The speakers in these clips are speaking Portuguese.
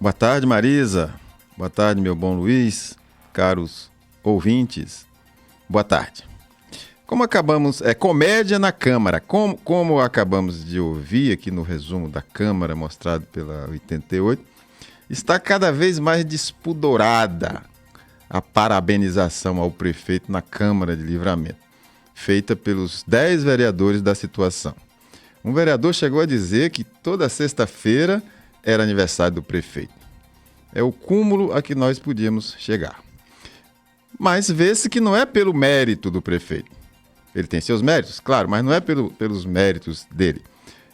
Boa tarde, Marisa. Boa tarde, meu bom Luiz, caros ouvintes. Boa tarde. Como acabamos, comédia na Câmara. Como acabamos de ouvir aqui no resumo da Câmara mostrado pela 88, está cada vez mais despudorada a parabenização ao prefeito na Câmara de Livramento, feita pelos 10 vereadores da situação. Um vereador chegou a dizer que toda sexta-feira era aniversário do prefeito. É o cúmulo a que nós podíamos chegar. Mas vê-se que não é pelo mérito do prefeito. Ele tem seus méritos, claro, mas não é pelos méritos dele.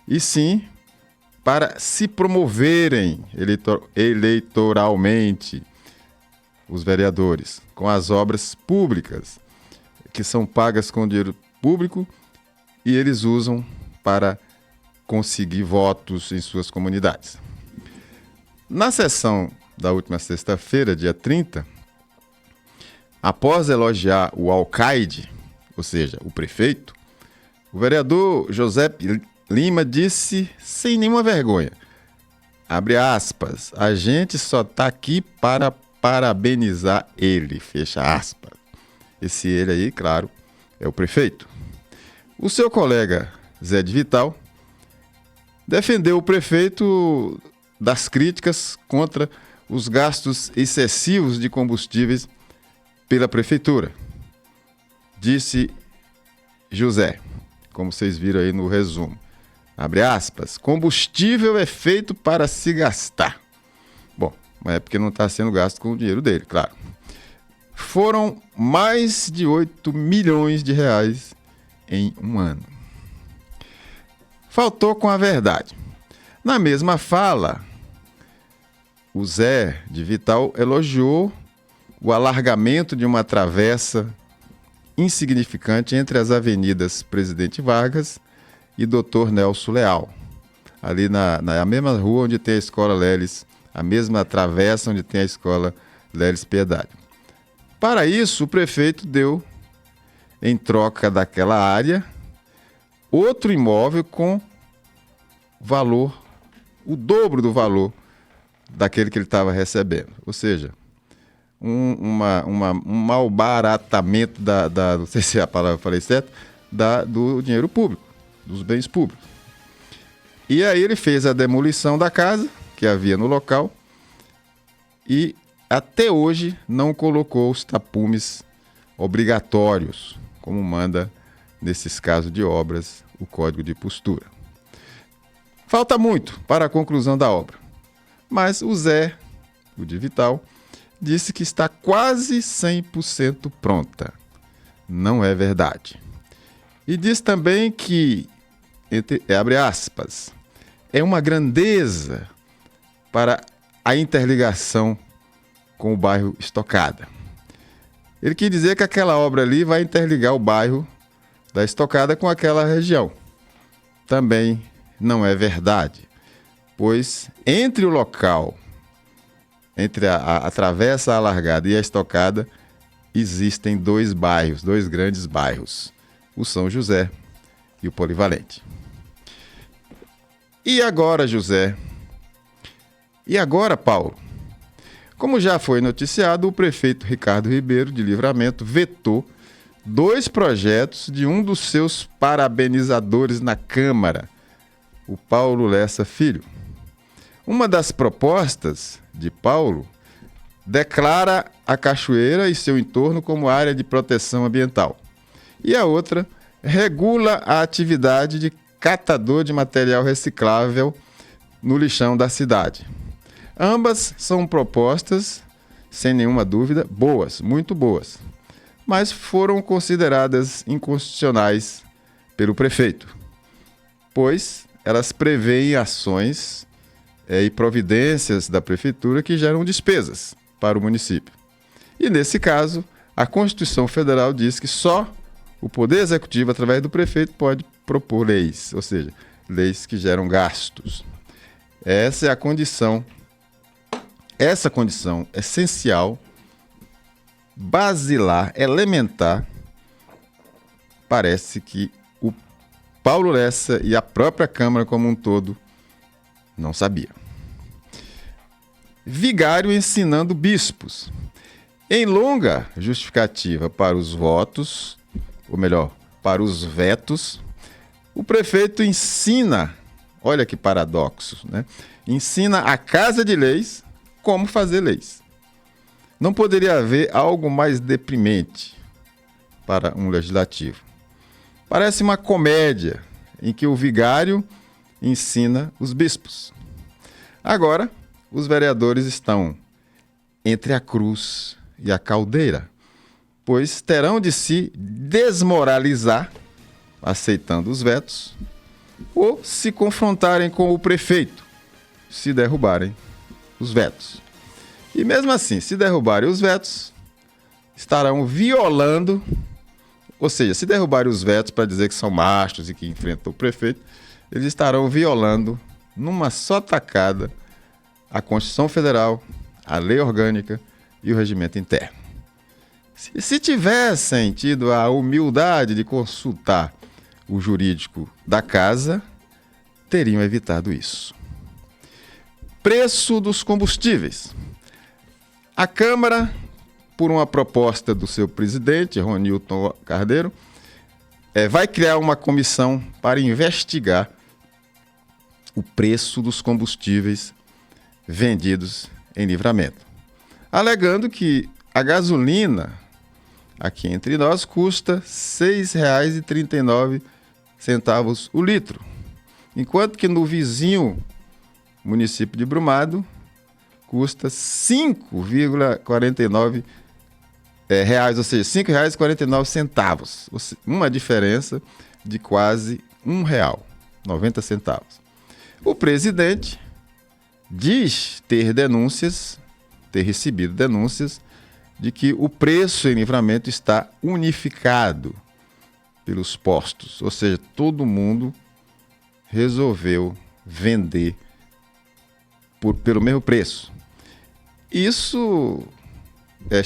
E sim para se promoverem eleitoralmente os vereadores com as obras públicas, que são pagas com dinheiro público e eles usam para conseguir votos em suas comunidades. Na sessão da última sexta-feira, dia 30, após elogiar o alcaide, ou seja, o prefeito, o vereador José Lima disse sem nenhuma vergonha, abre aspas, a gente só está aqui para parabenizar ele, fecha aspas. Esse ele aí, claro, é o prefeito. O seu colega Zé de Vital defendeu o prefeito das críticas contra os gastos excessivos de combustíveis pela prefeitura. Disse José, como vocês viram aí no resumo, abre aspas, combustível é feito para se gastar. Bom, mas é porque não está sendo gasto com o dinheiro dele, claro. Foram mais de 8 milhões de reais em um ano. Faltou com a verdade. Na mesma fala, o Zé de Vital elogiou o alargamento de uma travessa insignificante entre as avenidas Presidente Vargas e Dr. Nelson Leal, ali na mesma rua onde tem a Escola Leles, a mesma travessa onde tem a Escola Leles Piedade. Para isso, o prefeito deu, em troca daquela área, outro imóvel com valor, o dobro do valor daquele que ele estava recebendo. Ou seja, um malbaratamento não sei se a palavra eu falei certo, do dinheiro público, dos bens públicos. E aí ele fez a demolição da casa que havia no local e até hoje não colocou os tapumes obrigatórios, como manda nesses casos de obras o Código de Postura. Falta muito para a conclusão da obra, mas o Zé, o de Vital, disse que está quase 100% pronta. Não é verdade. E diz também que, abre aspas, é uma grandeza para a interligação com o bairro Estocada. Ele quis dizer que aquela obra ali vai interligar o bairro da Estocada com aquela região. Também não é verdade, pois entre o local, entre a travessa alargada e a Estocada, existem dois grandes bairros, o São José e o Polivalente. E agora, José? E agora, Paulo? Como já foi noticiado, o prefeito Ricardo Ribeiro, de Livramento, vetou 2 projetos de um dos seus parabenizadores na Câmara, o Paulo Lessa Filho. Uma das propostas de Paulo declara a cachoeira e seu entorno como área de proteção ambiental. E a outra regula a atividade de catador de material reciclável no lixão da cidade. Ambas são propostas, sem nenhuma dúvida, boas, muito boas, mas foram consideradas inconstitucionais pelo prefeito, pois elas prevêem ações e providências da prefeitura que geram despesas para o município. E nesse caso, a Constituição Federal diz que só o Poder Executivo, através do prefeito, pode propor leis, ou seja, leis que geram gastos. Essa é a condição, essa condição essencial, basilar, elementar, parece que o Paulo Lessa e a própria Câmara como um todo não sabia. vigário ensinando bispos. Em longa justificativa para os votos, ou melhor, para os vetos, o prefeito ensina, olha que paradoxo, né? Ensina a Casa de Leis como fazer leis. Não poderia haver algo mais deprimente para um legislativo. Parece uma comédia em que o vigário ensina os bispos. Agora, os vereadores estão entre a cruz e a caldeira, pois terão de se desmoralizar, aceitando os vetos, ou se confrontarem com o prefeito, se derrubarem os vetos. E mesmo assim, se derrubarem os vetos, estarão violando, ou seja, se derrubarem os vetos para dizer que são machos e que enfrentam o prefeito, eles estarão violando, numa só tacada, a Constituição Federal, a Lei Orgânica e o Regimento Interno. Se tivessem tido a humildade de consultar o jurídico da casa, teriam evitado isso. Preço dos combustíveis. A Câmara, por uma proposta do seu presidente, Ronilton Carneiro, vai criar uma comissão para investigar o preço dos combustíveis vendidos em Livramento, alegando que a gasolina, aqui entre nós, custa R$ 6,39 o litro, enquanto que no vizinho município de Brumado custa R$ 5,49, ou seja, R$ 5,49, uma diferença de quase R$1,90. O presidente diz ter recebido denúncias de que o preço em Livramento está unificado pelos postos, ou seja, todo mundo resolveu vender pelo mesmo preço. Isso é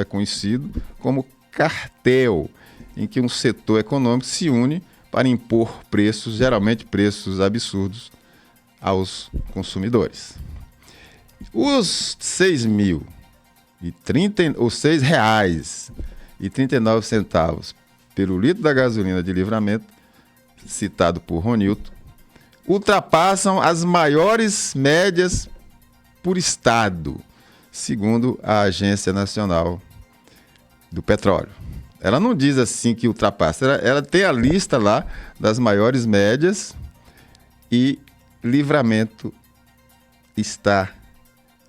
conhecido como cartel, em que um setor econômico se une para impor preços, geralmente preços absurdos, aos consumidores. Os R$ 6,39 pelo litro da gasolina de Livramento, citado por Ronilton, ultrapassam as maiores médias por estado, segundo a Agência Nacional do Petróleo. Ela não diz assim que ultrapassa, ela tem a lista lá das maiores médias e Livramento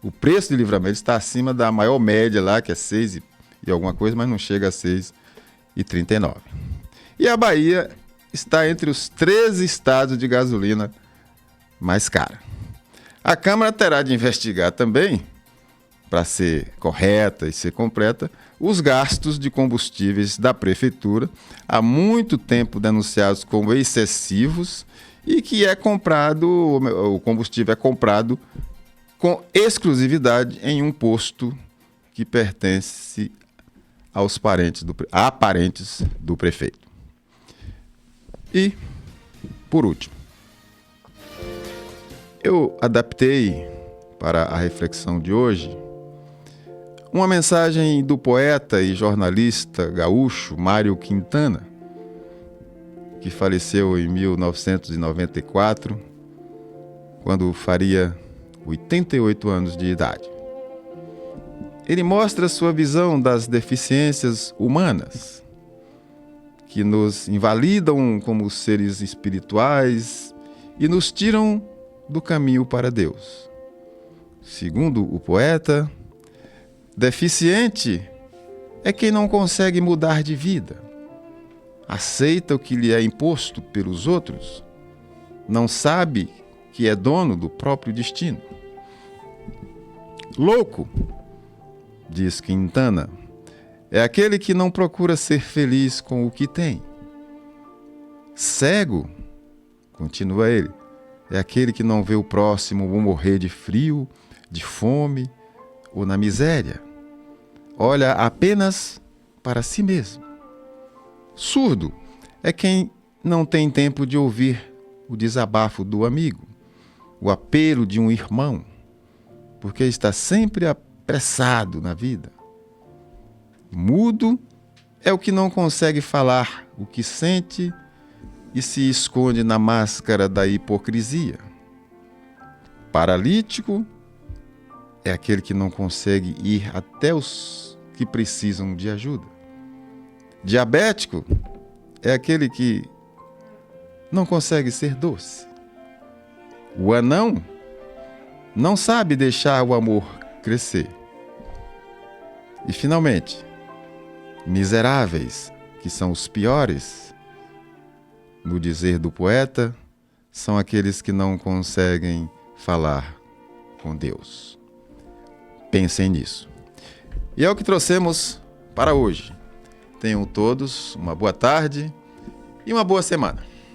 o preço de Livramento está acima da maior média lá, que é 6 e alguma coisa, mas não chega a 6,39. E a Bahia está entre os 13 estados de gasolina mais cara. A Câmara terá de investigar também, para ser correta e ser completa, os gastos de combustíveis da Prefeitura, há muito tempo denunciados como excessivos, e que o combustível é comprado com exclusividade em um posto que pertence a parentes do prefeito. E, por último, eu adaptei para a reflexão de hoje uma mensagem do poeta e jornalista gaúcho Mário Quintana, que faleceu em 1994, quando faria 88 anos de idade. Ele mostra sua visão das deficiências humanas, que nos invalidam como seres espirituais e nos tiram do caminho para Deus. Segundo o poeta, deficiente é quem não consegue mudar de vida, aceita o que lhe é imposto pelos outros, não sabe que é dono do próprio destino. Louco, diz Quintana, é aquele que não procura ser feliz com o que tem. Cego, continua ele, é aquele que não vê o próximo morrer de frio, de fome ou na miséria. Olha apenas para si mesmo. Surdo é quem não tem tempo de ouvir o desabafo do amigo, o apelo de um irmão. porque está sempre apressado na vida. Mudo é o que não consegue falar o que sente e se esconde na máscara da hipocrisia. Paralítico é aquele que não consegue ir até os que precisam de ajuda. Diabético é aquele que não consegue ser doce. O anão não sabe deixar o amor crescer. E, finalmente, miseráveis, que são os piores, no dizer do poeta, são aqueles que não conseguem falar com Deus. Pensem nisso. E é o que trouxemos para hoje. Tenham todos uma boa tarde e uma boa semana.